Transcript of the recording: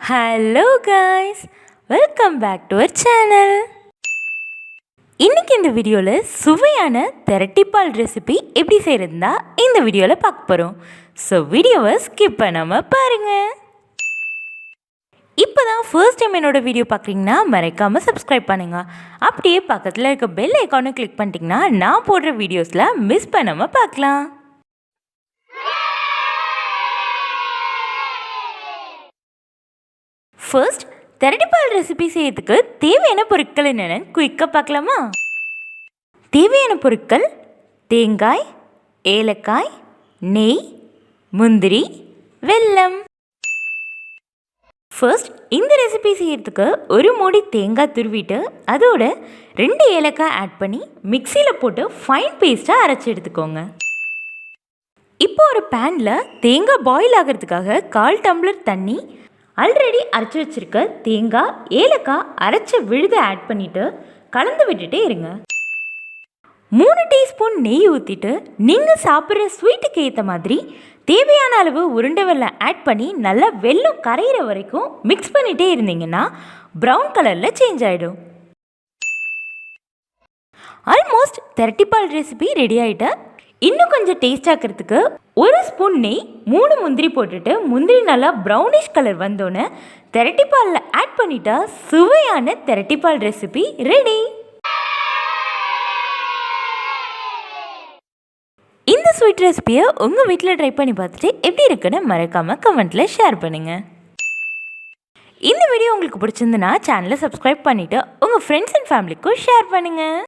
Hello guys, welcome back to our channel. இன்றைக்கி இந்த வீடியோவில் சுவையான தெரட்டிப்பால் ரெசிபி எப்படி செய்கிறதுனா இந்த வீடியோவில் பார்க்க போகிறோம். ஸோ வீடியோவை ஸ்கிப் பண்ணாமல் பாருங்கள். இப்போ தான் ஃபர்ஸ்ட் டைம் என்னோடய வீடியோ பார்க்குறீங்கன்னா மறக்காமல் சப்ஸ்கிரைப் பண்ணுங்கள். அப்படியே பக்கத்தில் இருக்க பெல் ஐக்கானை கிளிக் பண்ணிட்டீங்கன்னா நான் போடுற வீடியோஸில் மிஸ் பண்ணாமல் பார்க்கலாம். ஃபர்ஸ்ட் தெரட்டிப்பால் ரெசிபி செய்யறதுக்கு தேவையான பொருட்கள் என்னென்னு குயிக்காக பார்க்கலாமா? தேவையான பொருட்கள்: தேங்காய், ஏலக்காய், நெய், முந்திரி, வெல்லம். ஃபர்ஸ்ட் இந்த ரெசிபி செய்யறதுக்கு ஒரு மூடி தேங்காய் துருவிட்டு அதோட 2 ஏலக்காய் ஆட் பண்ணி மிக்சியில் போட்டு ஃபைன் பேஸ்ட்டாக அரைச்சி எடுத்துக்கோங்க. இப்போ ஒரு பேனில் தேங்காய் பாயில் ஆகிறதுக்காக 1/4 டம்ளர் தண்ணி, ஆல்ரெடி அரைச்சி வச்சுருக்க தேங்காய், ஏலக்காய் அரைச்ச விழுதை ஆட் பண்ணிவிட்டு கலந்து விட்டுட்டே இருங்க. 3 டீஸ்பூன் நெய் ஊற்றிட்டு நீங்கள் சாப்பிட்ற ஸ்வீட்டுக்கு ஏற்ற மாதிரி தேவையான அளவு உருண்டை வெல்லம் ஆட் பண்ணி நல்லா வெல்லம் கரையிற வரைக்கும் மிக்ஸ் பண்ணிகிட்டே இருந்தீங்கன்னா ப்ரௌன் கலரில் சேஞ்ச் ஆகிடும். ஆல்மோஸ்ட் தெரட்டிப்பால் ரெசிபி ரெடி ஆகிட்ட. இன்னும் கொஞ்சம் டேஸ்ட் ஆக்கிறதுக்கு 1 ஸ்பூன் நெய், 3 முந்திரி போட்டுட்டு முந்திரி நல்லா ப்ரௌனிஷ் கலர் வந்தோன்னே தெரட்டிப்பாலில் ஆட் பண்ணிட்டா சுவையான தெரட்டிப்பால் ரெசிபி ரெடி. இந்த ஸ்வீட் ரெசிபியை உங்கள் வீட்டில் ட்ரை பண்ணி பார்த்துட்டு எப்படி இருக்குன்னு மறக்காமல் கமெண்ட்டில் ஷேர் பண்ணுங்கள். இந்த வீடியோ உங்களுக்கு பிடிச்சிருந்துன்னா சேனலை சப்ஸ்கிரைப் பண்ணிவிட்டு உங்கள் ஃப்ரெண்ட்ஸ் அண்ட் ஃபேமிலிக்கும் ஷேர் பண்ணுங்கள்.